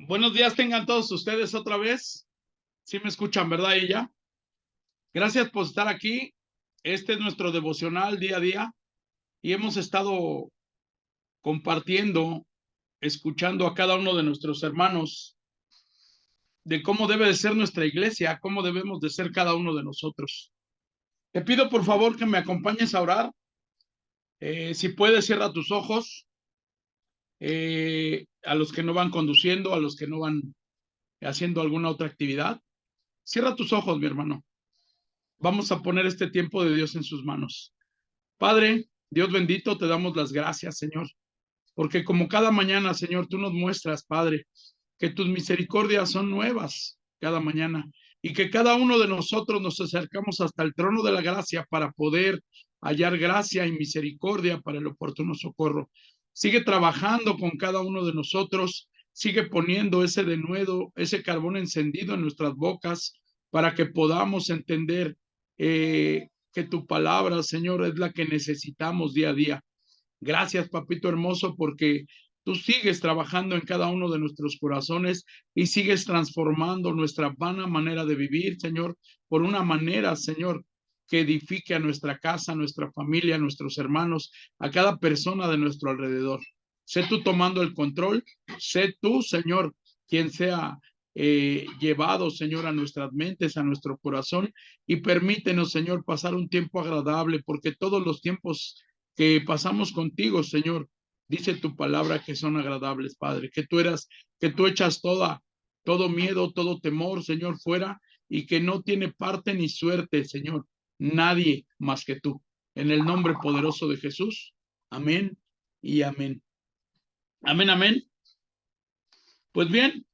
Buenos días tengan todos ustedes otra vez. Sí me escuchan, ¿verdad, ella? Gracias por estar aquí. Este es nuestro devocional día a día y hemos estado compartiendo, escuchando a cada uno de nuestros hermanos de cómo debe de ser nuestra iglesia, cómo debemos de ser cada uno de nosotros. Te pido por favor que me acompañes a orar. Si puedes, cierra tus ojos. A los que no van conduciendo, a los que no van haciendo alguna otra actividad, cierra tus ojos, mi hermano. Vamos a poner este tiempo de Dios en sus manos. Padre, Dios bendito, te damos las gracias, Señor, porque como cada mañana, Señor, tú nos muestras, Padre, que tus misericordias son nuevas cada mañana y que cada uno de nosotros nos acercamos hasta el trono de la gracia para poder hallar gracia y misericordia para el oportuno socorro. Sigue trabajando con cada uno de nosotros, sigue poniendo ese denuedo, ese carbón encendido en nuestras bocas para que podamos entender que tu palabra, Señor, es la que necesitamos día a día. Gracias, papito hermoso, porque tú sigues trabajando en cada uno de nuestros corazones y sigues transformando nuestra vana manera de vivir, Señor, por una manera, Señor, que edifique a nuestra casa, a nuestra familia, a nuestros hermanos, a cada persona de nuestro alrededor. Sé tú tomando el control, sé tú, Señor, quien sea llevado, Señor, a nuestras mentes, a nuestro corazón, y permítenos, Señor, pasar un tiempo agradable, porque todos los tiempos que pasamos contigo, Señor, dice tu palabra que son agradables, Padre, que tú echas todo miedo, todo temor, Señor, fuera, y que no tiene parte ni suerte, Señor, nadie más que tú. En el nombre poderoso de Jesús. Amén y amén. Amén, amén. Pues bien,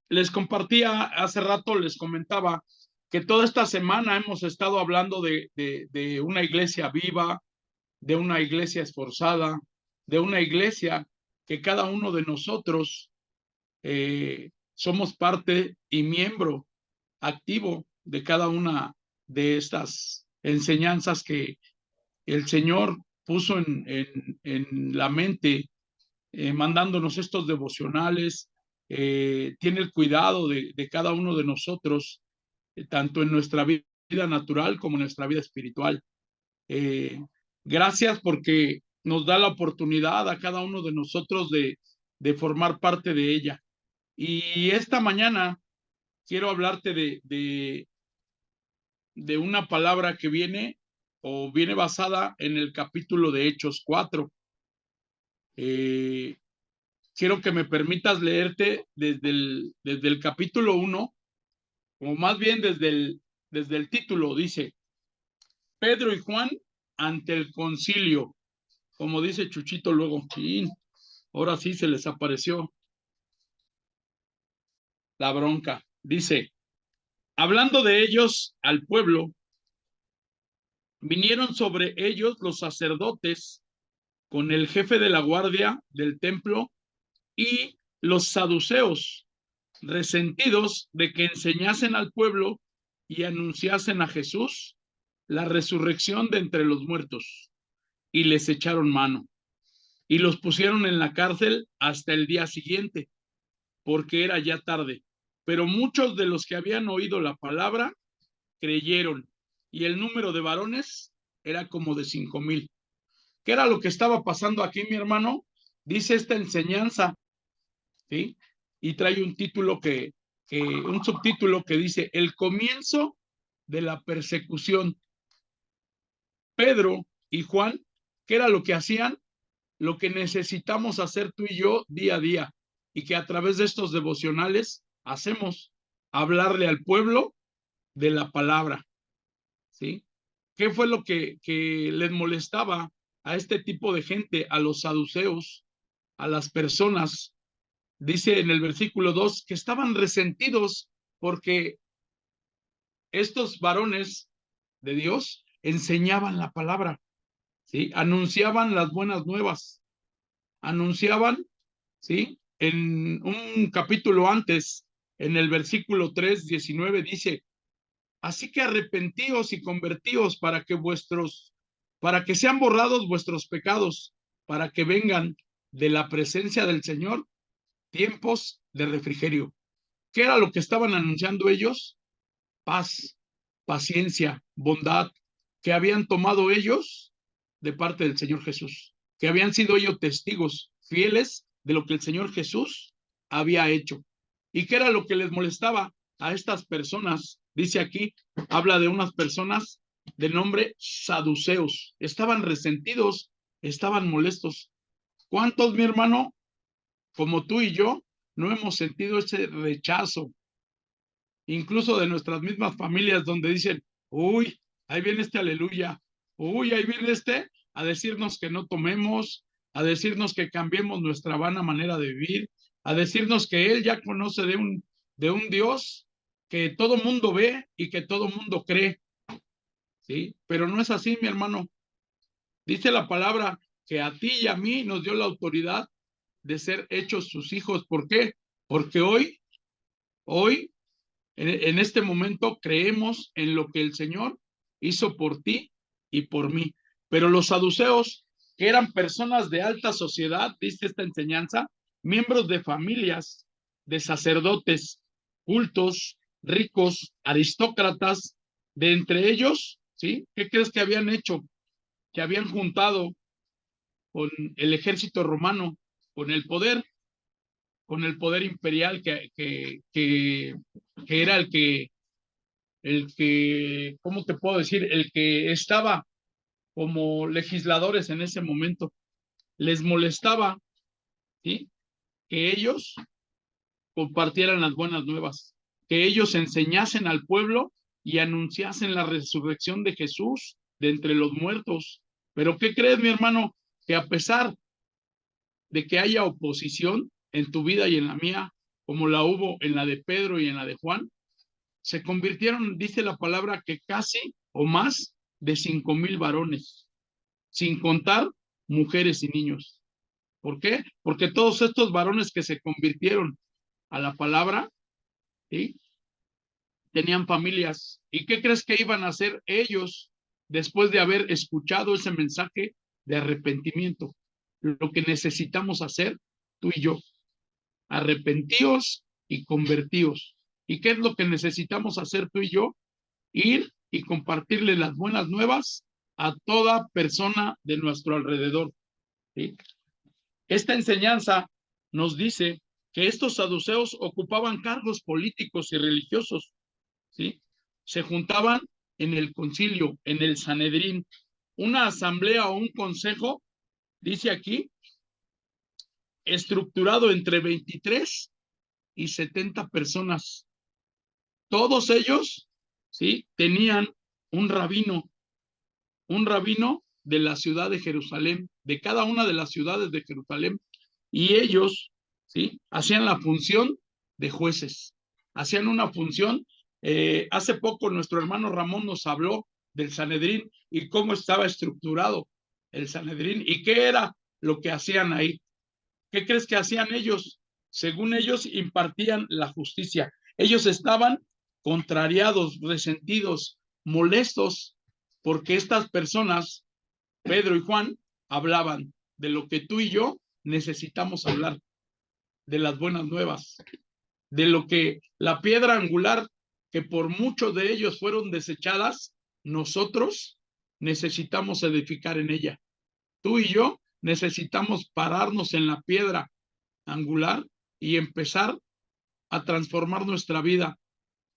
les compartía hace rato, les comentaba que toda esta semana hemos estado hablando de una iglesia viva, de una iglesia esforzada, de una iglesia que cada uno de nosotros somos parte y miembro activo de cada una de estas enseñanzas que el Señor puso en la mente, mandándonos estos devocionales. Tiene el cuidado de cada uno de nosotros, tanto en nuestra vida natural como en nuestra vida espiritual. Eh, Gracias porque nos da la oportunidad a cada uno de nosotros de formar parte de ella. Y esta mañana quiero hablarte de una palabra que viene o viene basada en el capítulo de Hechos 4. Eh, Quiero que me permitas leerte desde el capítulo 1, o más bien desde el título. Dice, Pedro y Juan ante el concilio. Como dice Chuchito luego, sí, ahora sí se les apareció la bronca. Dice, hablando de ellos al pueblo, vinieron sobre ellos los sacerdotes con el jefe de la guardia del templo y los saduceos, resentidos de que enseñasen al pueblo y anunciasen a Jesús la resurrección de entre los muertos, y les echaron mano y los pusieron en la cárcel hasta el día siguiente, porque era ya tarde. Pero muchos de los que habían oído la palabra creyeron, y el número de varones era como de 5,000. ¿Qué era lo que estaba pasando aquí, mi hermano? Dice esta enseñanza, ¿sí? Y trae un título un subtítulo que dice, el comienzo de la persecución. Pedro y Juan, ¿qué era lo que hacían? Lo que necesitamos hacer tú y yo día a día, y que a través de estos devocionales hacemos, hablarle al pueblo de la palabra, ¿sí? ¿Qué fue lo que les molestaba a este tipo de gente, a los saduceos, a las personas? Dice en el versículo 2 que estaban resentidos porque estos varones de Dios enseñaban la palabra, ¿sí? Anunciaban las buenas nuevas, anunciaban, ¿sí? En un capítulo antes, en el versículo 3:19 dice, así que arrepentíos y convertíos para que sean borrados vuestros pecados, para que vengan de la presencia del Señor tiempos de refrigerio. ¿Qué era lo que estaban anunciando ellos? Paz, paciencia, bondad, que habían tomado ellos de parte del Señor Jesús, que habían sido ellos testigos fieles de lo que el Señor Jesús había hecho. ¿Y qué era lo que les molestaba a estas personas? Dice aquí, habla de unas personas de nombre saduceos. Estaban resentidos, estaban molestos. ¿Cuántos, mi hermano, como tú y yo, no hemos sentido ese rechazo, incluso de nuestras mismas familias, donde dicen, uy, ahí viene este aleluya, uy, ahí viene este a decirnos que no tomemos, a decirnos que cambiemos nuestra vana manera de vivir, a decirnos que él ya conoce de un Dios que todo mundo ve y que todo mundo cree, ¿sí? Pero no es así, mi hermano. Dice la palabra que a ti y a mí nos dio la autoridad de ser hechos sus hijos. ¿Por qué? Porque hoy, en este momento, creemos en lo que el Señor hizo por ti y por mí. Pero los saduceos, que eran personas de alta sociedad, dice esta enseñanza, miembros de familias, de sacerdotes, cultos, ricos, aristócratas, de entre ellos, ¿sí? ¿Qué crees que habían hecho? Que habían juntado con el ejército romano, con con el poder imperial que era ¿cómo te puedo decir? El que estaba como legisladores en ese momento. Les molestaba, ¿sí? Que ellos compartieran las buenas nuevas, que ellos enseñasen al pueblo y anunciasen la resurrección de Jesús de entre los muertos. Pero ¿qué crees, mi hermano? Que a pesar de que haya oposición en tu vida y en la mía, como la hubo en la de Pedro y en la de Juan, se convirtieron, dice la palabra, que casi o más de 5,000 varones, sin contar mujeres y niños. ¿Por qué? Porque todos estos varones que se convirtieron a la palabra, ¿sí? Tenían familias. ¿Y qué crees que iban a hacer ellos después de haber escuchado ese mensaje de arrepentimiento? Lo que necesitamos hacer tú y yo, arrepentíos y convertíos. ¿Y qué es lo que necesitamos hacer tú y yo? Ir y compartirle las buenas nuevas a toda persona de nuestro alrededor, ¿sí? Esta enseñanza nos dice que estos saduceos ocupaban cargos políticos y religiosos, ¿sí? Se juntaban en el concilio, en el Sanedrín, una asamblea o un consejo, dice aquí, estructurado entre 23 y 70 personas. Todos ellos, ¿sí? Tenían un un rabino de la ciudad de Jerusalén, de cada una de las ciudades de Jerusalén, y ellos, ¿sí? Hacían la función de jueces, hacían una función. Hace poco nuestro hermano Ramón nos habló del Sanedrín y cómo estaba estructurado el Sanedrín y qué era lo que hacían ahí. ¿Qué crees que hacían ellos? Según ellos, impartían la justicia. Ellos estaban contrariados, resentidos, molestos, porque estas personas, Pedro y Juan, hablaban de lo que tú y yo necesitamos hablar, de las buenas nuevas, de lo que la piedra angular, que por muchos de ellos fueron desechadas, nosotros necesitamos edificar en ella. Tú y yo necesitamos pararnos en la piedra angular y empezar a transformar nuestra vida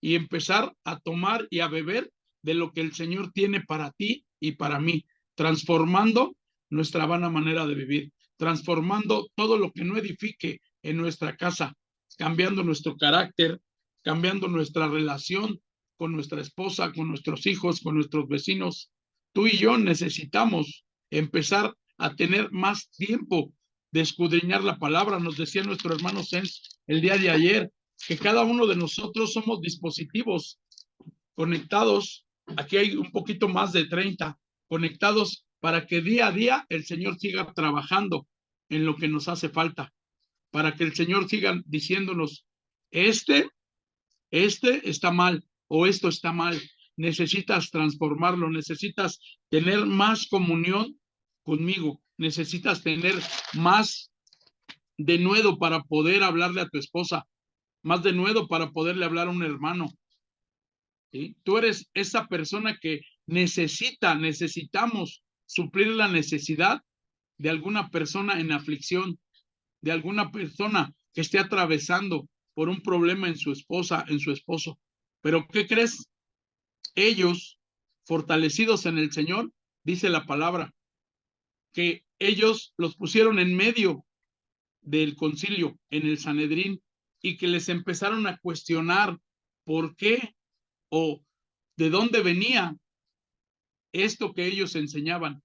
y empezar a tomar y a beber de lo que el Señor tiene para ti y para mí, transformando nuestra vana manera de vivir, transformando todo lo que no edifique en nuestra casa, cambiando nuestro carácter, cambiando nuestra relación con nuestra esposa, con nuestros hijos, con nuestros vecinos. Tú y yo necesitamos empezar a tener más tiempo de escudriñar la palabra. Nos decía nuestro hermano Sens el día de ayer, que cada uno de nosotros somos dispositivos conectados. Aquí hay un poquito más de 30 conectados para que día a día el Señor siga trabajando en lo que nos hace falta, para que el Señor siga diciéndonos, este está mal o esto está mal. Necesitas transformarlo, necesitas tener más comunión conmigo, necesitas tener más denuedo para poder hablarle a tu esposa, más denuedo para poderle hablar a un hermano. ¿Sí? Tú eres esa persona que necesitamos suplir la necesidad de alguna persona en aflicción, de alguna persona que esté atravesando por un problema en su esposa, en su esposo. Pero ¿qué crees? Ellos, fortalecidos en el Señor, dice la palabra, que ellos los pusieron en medio del concilio, en el Sanedrín, y que les empezaron a cuestionar por qué o de dónde venía esto que ellos enseñaban,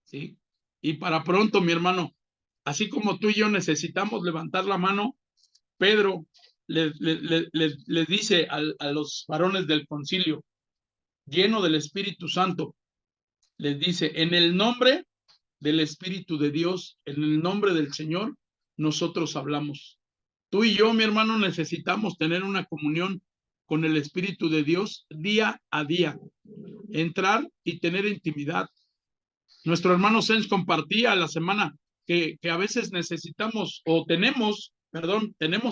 ¿sí? Y para pronto, mi hermano, así como tú y yo necesitamos levantar la mano, Pedro le dice a los varones del concilio, lleno del Espíritu Santo, les dice, en el nombre del Espíritu de Dios, en el nombre del Señor, nosotros hablamos. Tú y yo, mi hermano, necesitamos tener una comunión con el Espíritu de Dios día a día, entrar y tener intimidad. Nuestro hermano Sens compartía la semana que a veces necesitamos o tenemos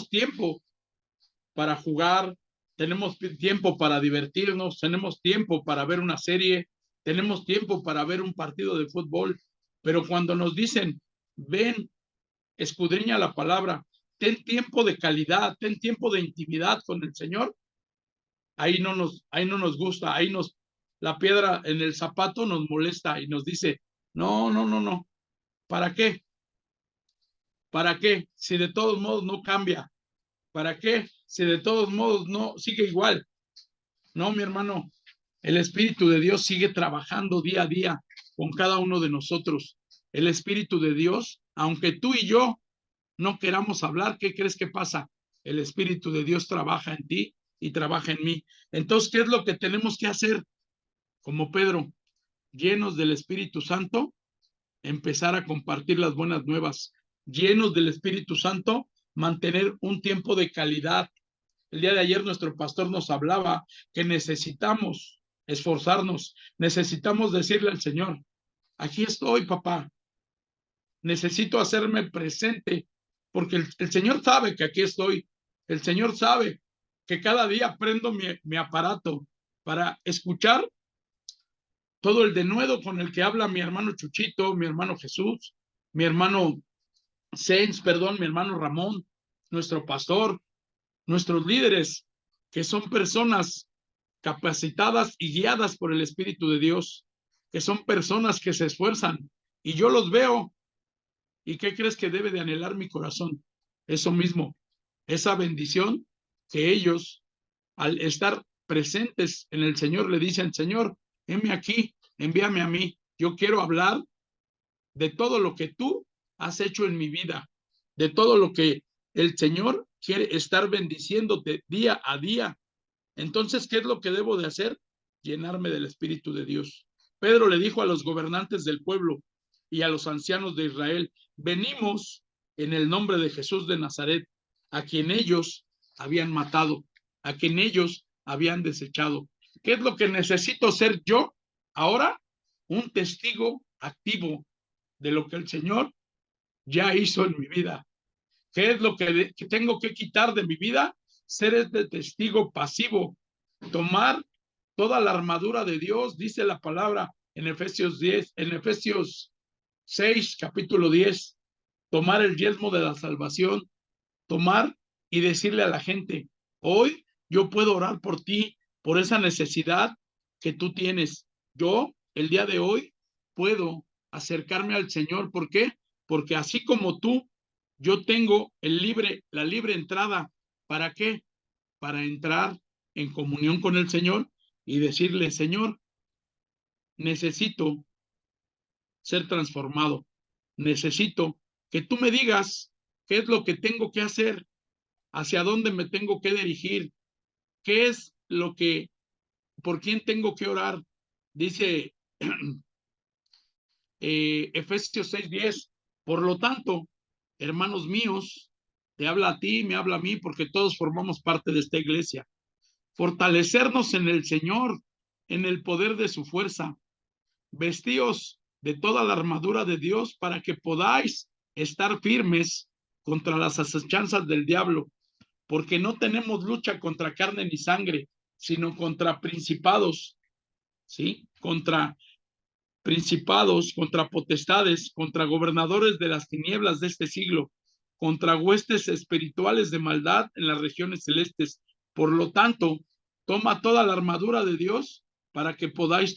tiempo para jugar, tenemos tiempo para divertirnos, tenemos tiempo para ver una serie, tenemos tiempo para ver un partido de fútbol, pero cuando nos dicen, ven, escudriña la palabra, ten tiempo de calidad, ten tiempo de intimidad con el Señor, ahí no nos gusta, la piedra en el zapato nos molesta y nos dice, no, no, no, no, ¿para qué? ¿Para qué? Si de todos modos no cambia, ¿para qué? Si de todos modos no sigue igual. No, mi hermano, el Espíritu de Dios sigue trabajando día a día con cada uno de nosotros. El Espíritu de Dios, aunque tú y yo no queramos hablar, ¿qué crees que pasa? El Espíritu de Dios trabaja en ti y trabaja en mí. Entonces, ¿qué es lo que tenemos que hacer? Como Pedro, llenos del Espíritu Santo, empezar a compartir las buenas nuevas. Llenos del Espíritu Santo, mantener un tiempo de calidad. El día de ayer nuestro pastor nos hablaba que necesitamos esforzarnos, necesitamos decirle al Señor, aquí estoy, papá, necesito hacerme presente, porque el Señor sabe que aquí estoy, el Señor sabe que cada día prendo mi aparato para escuchar todo el denuedo con el que habla mi hermano Chuchito, mi hermano Jesús, mi hermano Sens, perdón, mi hermano Ramón, nuestro pastor, nuestros líderes, que son personas capacitadas y guiadas por el Espíritu de Dios, que son personas que se esfuerzan y yo los veo. ¿Y qué crees que debe de anhelar mi corazón? Eso mismo, esa bendición que ellos, al estar presentes en el Señor, le dicen, Señor, heme aquí, envíame a mí. Yo quiero hablar de todo lo que tú has hecho en mi vida, de todo lo que el Señor quiere estar bendiciéndote día a día. Entonces, ¿qué es lo que debo de hacer? Llenarme del Espíritu de Dios. Pedro le dijo a los gobernantes del pueblo y a los ancianos de Israel, venimos en el nombre de Jesús de Nazaret, a quien ellos habían matado, a quien ellos habían desechado. ¿Qué es lo que necesito ser yo ahora? Un testigo activo de lo que el Señor ya hizo en mi vida. ¿Qué es lo que tengo que quitar de mi vida? Ser este testigo pasivo, tomar toda la armadura de Dios, dice la palabra en Efesios 10, en Efesios 6, capítulo 10, tomar el yelmo de la salvación, tomar y decirle a la gente, hoy yo puedo orar por ti, por esa necesidad que tú tienes. Yo, el día de hoy, puedo acercarme al Señor. ¿Por qué? Porque así como tú, yo tengo la libre entrada. ¿Para qué? Para entrar en comunión con el Señor y decirle, Señor, necesito ser transformado. Necesito que tú me digas qué es lo que tengo que hacer, hacia dónde me tengo que dirigir, qué es por quién tengo que orar. Dice Efesios 6:10, por lo tanto, hermanos míos, te habla a ti, me habla a mí, porque todos formamos parte de esta iglesia. Fortalecernos en el Señor, en el poder de su fuerza. Vestíos de toda la armadura de Dios para que podáis estar firmes contra las asechanzas del diablo, porque no tenemos lucha contra carne ni sangre, sino contra principados, ¿sí? Contra principados, contra potestades, contra gobernadores de las tinieblas de este siglo, contra huestes espirituales de maldad en las regiones celestes. Por lo tanto, toma toda la armadura de Dios para que podáis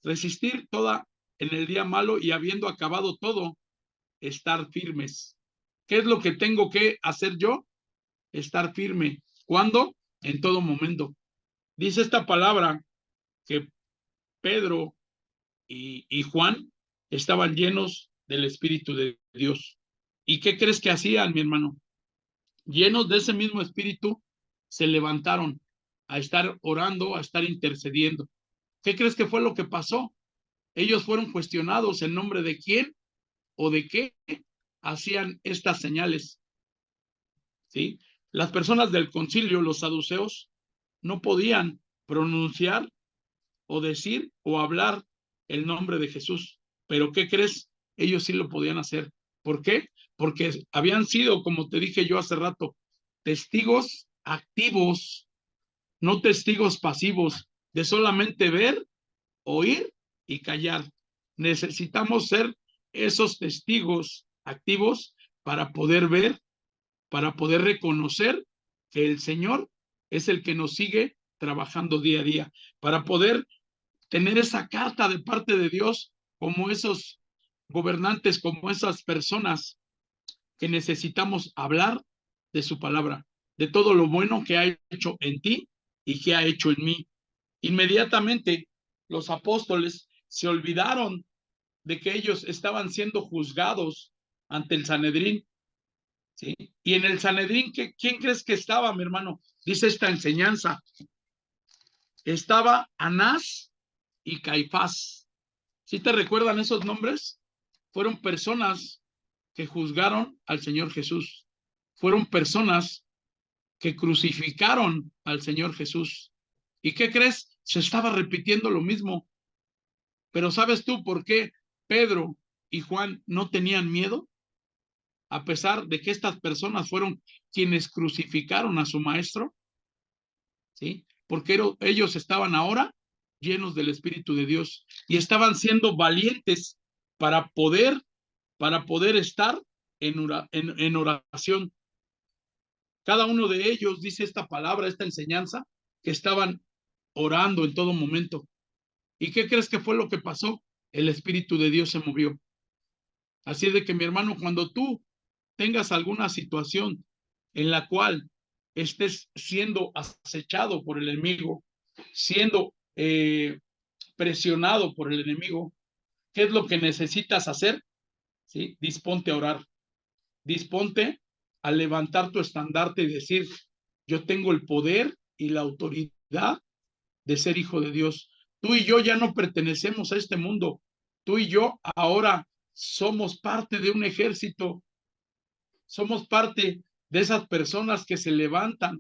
resistir toda en el día malo, y habiendo acabado todo, estar firmes. ¿Qué es lo que tengo que hacer yo? Estar firme. ¿Cuándo? En todo momento. Dice esta palabra que Pedro y Juan estaban llenos del Espíritu de Dios. ¿Y qué crees que hacían, mi hermano? Llenos de ese mismo Espíritu, se levantaron a estar orando, a estar intercediendo. ¿Qué crees que fue lo que pasó? Ellos fueron cuestionados en nombre de quién o de qué hacían estas señales, ¿sí? Las personas del concilio, los saduceos, no podían pronunciar o decir o hablar el nombre de Jesús. Pero ¿qué crees? Ellos sí lo podían hacer. ¿Por qué? Porque habían sido, como te dije yo hace rato, testigos activos, no testigos pasivos, de solamente ver, oír y callar. Necesitamos ser esos testigos activos para poder ver, para poder reconocer que el Señor es el que nos sigue trabajando día a día, para poder tener esa carta de parte de Dios, como esos gobernantes, como esas personas que necesitamos hablar de su palabra, de todo lo bueno que ha hecho en ti y que ha hecho en mí. Inmediatamente los apóstoles se olvidaron de que ellos estaban siendo juzgados ante el Sanedrín, ¿sí? Y en el Sanedrín, ¿quién crees que estaba, mi hermano? Dice esta enseñanza, estaba Anás y Caifás. ¿Sí te recuerdan esos nombres? Fueron personas que juzgaron al Señor Jesús. Fueron personas que crucificaron al Señor Jesús. ¿Y qué crees? Se estaba repitiendo lo mismo. Pero ¿sabes tú por qué Pedro y Juan no tenían miedo? A pesar de que estas personas fueron quienes crucificaron a su maestro, ¿sí? Porque ellos estaban ahora llenos del Espíritu de Dios y estaban siendo valientes para poder, estar en oración. Cada uno de ellos dice esta palabra, esta enseñanza, que estaban orando en todo momento. ¿Y qué crees que fue lo que pasó? El Espíritu de Dios se movió. Así de que, mi hermano, cuando tú tengas alguna situación en la cual estés siendo acechado por el enemigo, siendo presionado por el enemigo, ¿qué es lo que necesitas hacer? ¿Sí? Disponte a orar, disponte a levantar tu estandarte y decir, yo tengo el poder y la autoridad de ser hijo de Dios. Tú y yo ya no pertenecemos a este mundo. Tú y yo ahora somos parte de un ejército. Somos parte de esas personas que se levantan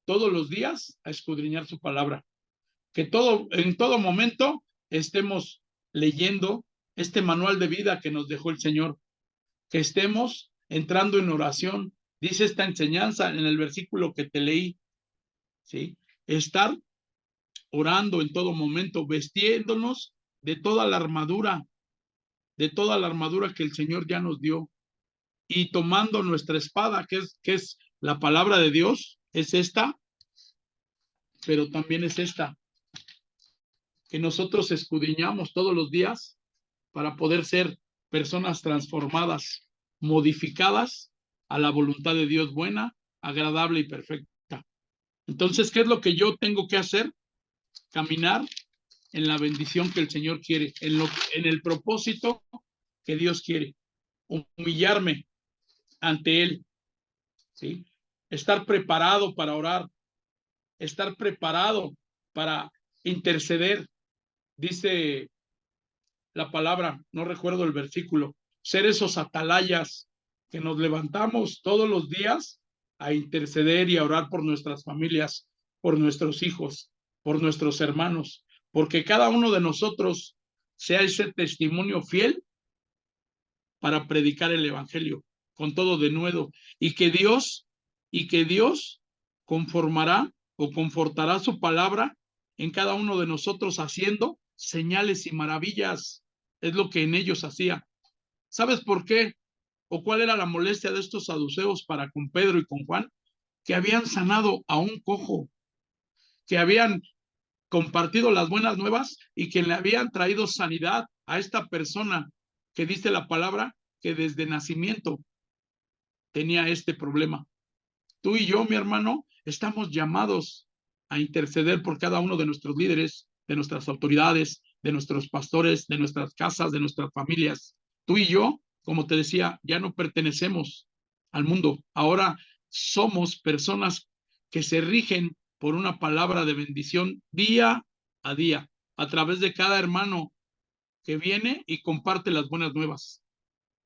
todos los días a escudriñar su palabra. Que en todo momento estemos leyendo este manual de vida que nos dejó el Señor. Que estemos entrando en oración. Dice esta enseñanza en el versículo que te leí, ¿sí? Estar orando en todo momento, vestiéndonos de toda la armadura que el Señor ya nos dio, y tomando nuestra espada, que es la palabra de Dios, es esta, pero también es esta, que nosotros escudriñamos todos los días para poder ser personas transformadas, modificadas a la voluntad de Dios buena, agradable y perfecta. Entonces, ¿qué es lo que yo tengo que hacer? Caminar en la bendición que el Señor quiere, en el propósito que Dios quiere, humillarme ante Él, ¿sí? Estar preparado para orar, estar preparado para interceder. Dice la palabra, no recuerdo el versículo, ser esos atalayas que nos levantamos todos los días a interceder y a orar por nuestras familias, por nuestros hijos, por nuestros hermanos, porque cada uno de nosotros sea ese testimonio fiel para predicar el evangelio. con todo denuedo, y que Dios conformará o confortará su palabra en cada uno de nosotros haciendo señales y maravillas. Es lo que en ellos hacía. ¿Sabes por qué? ¿O cuál era la molestia de estos saduceos para con Pedro y con Juan? Que habían sanado a un cojo, que habían compartido las buenas nuevas y que le habían traído sanidad a esta persona que dice la palabra que desde nacimiento tenía este problema. Tú y yo, mi hermano, estamos llamados a interceder por cada uno de nuestros líderes, de nuestras autoridades, de nuestros pastores, de nuestras casas, de nuestras familias. Tú y yo, como te decía, ya no pertenecemos al mundo. Ahora somos personas que se rigen por una palabra de bendición día a día, a través de cada hermano que viene y comparte las buenas nuevas.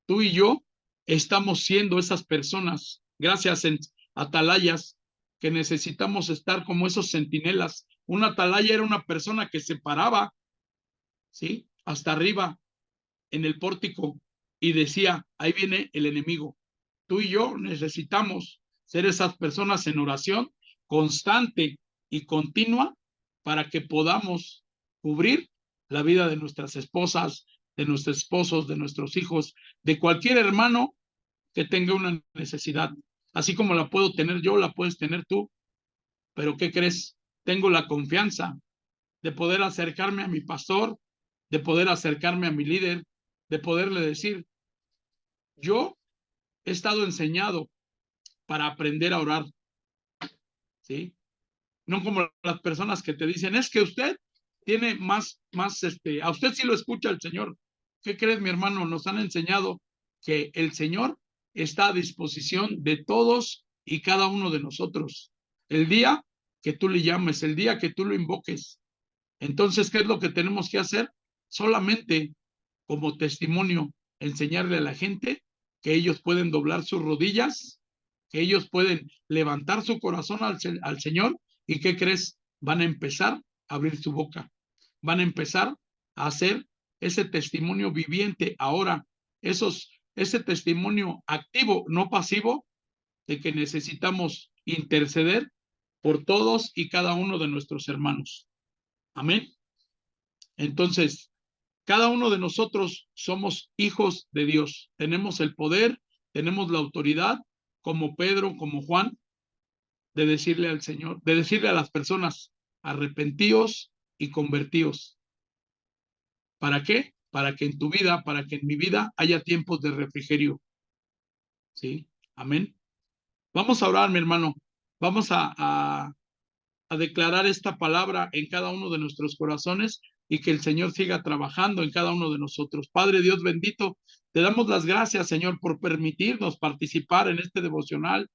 Tú y yo estamos siendo esas personas, gracias en atalayas, que necesitamos estar como esos centinelas. Una atalaya era una persona que se paraba, ¿sí? Hasta arriba en el pórtico y decía, ahí viene el enemigo. Tú y yo necesitamos ser esas personas en oración constante y continua para que podamos cubrir la vida de nuestras esposas, de nuestros esposos, de nuestros hijos, de cualquier hermano que tenga una necesidad. Así como la puedo tener yo, la puedes tener tú. Pero ¿qué crees? Tengo la confianza de poder acercarme a mi pastor, de poder acercarme a mi líder, de poderle decir, yo he estado enseñado para aprender a orar, ¿sí? No como las personas que te dicen, es que usted tiene a usted sí lo escucha el Señor. ¿Qué crees, mi hermano? Nos han enseñado que el Señor está a disposición de todos y cada uno de nosotros. El día que tú le llames, el día que tú lo invoques. Entonces, ¿qué es lo que tenemos que hacer? Solamente como testimonio, enseñarle a la gente que ellos pueden doblar sus rodillas, que ellos pueden levantar su corazón al Señor y ¿qué crees? Van a empezar a abrir su boca, van a empezar a hacer ese testimonio viviente ahora, ese testimonio activo, no pasivo, de que necesitamos interceder por todos y cada uno de nuestros hermanos. Amén. Entonces, cada uno de nosotros somos hijos de Dios. Tenemos el poder, tenemos la autoridad, como Pedro, como Juan, de decirle al Señor, de decirle a las personas, arrepentíos y convertíos. ¿Para qué? Para que en tu vida, para que en mi vida haya tiempos de refrigerio. ¿Sí? Amén. Vamos a orar, mi hermano. Vamos a declarar esta palabra en cada uno de nuestros corazones y que el Señor siga trabajando en cada uno de nosotros. Padre Dios bendito, te damos las gracias, Señor, por permitirnos participar en este devocional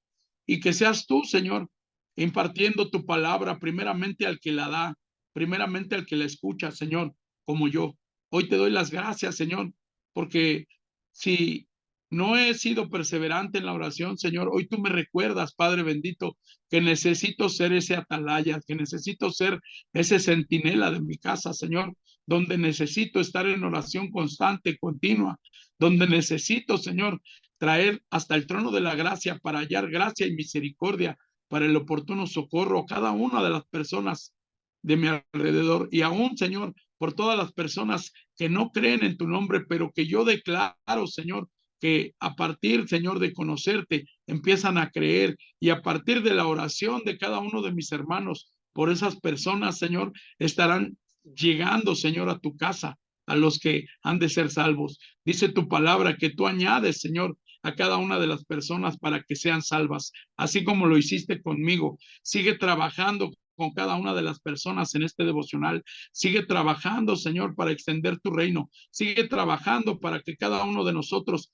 y que seas tú, Señor, impartiendo tu palabra primeramente al que la da, primeramente al que la escucha, Señor, como yo. Hoy te doy las gracias, Señor, porque si no he sido perseverante en la oración, Señor, hoy tú me recuerdas, Padre bendito, que necesito ser ese atalaya, que necesito ser ese centinela de mi casa, Señor, donde necesito estar en oración constante, continua, donde necesito, Señor, traer hasta el trono de la gracia para hallar gracia y misericordia para el oportuno socorro a cada una de las personas de mi alrededor y aún, Señor, por todas las personas que no creen en tu nombre, pero que yo declaro, Señor, que a partir, Señor, de conocerte, empiezan a creer y a partir de la oración de cada uno de mis hermanos por esas personas, Señor, estarán llegando, Señor, a tu casa, a los que han de ser salvos. Dice tu palabra que tú añades, Señor, a cada una de las personas para que sean salvas, así como lo hiciste conmigo. Sigue trabajando con cada una de las personas en este devocional. Sigue trabajando, Señor, para extender tu reino. Sigue trabajando para que cada uno de nosotros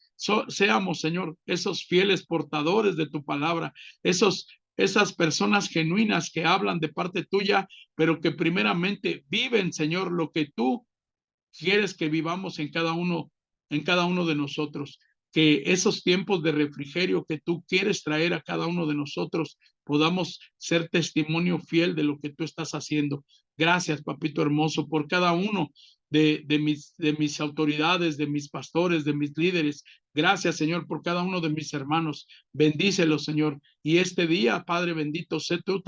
seamos, Señor, esos fieles portadores de tu palabra, esas personas genuinas que hablan de parte tuya, pero que primeramente viven, Señor, lo que tú quieres que vivamos en cada uno de nosotros. Que esos tiempos de refrigerio que tú quieres traer a cada uno de nosotros podamos ser testimonio fiel de lo que tú estás haciendo. Gracias, papito hermoso, por cada uno de mis autoridades, de mis pastores, de mis líderes Gracias, Señor, por cada uno de mis hermanos. Bendícelos, Señor. Y este día, Padre bendito, sé tú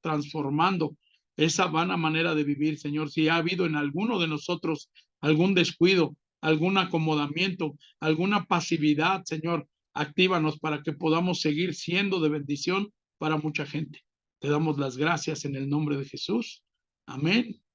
transformando esa vana manera de vivir, Señor. Si ha habido en alguno de nosotros algún descuido, algún acomodamiento, alguna pasividad, Señor, actívanos para que podamos seguir siendo de bendición para mucha gente. Te damos las gracias en el nombre de Jesús. Amén.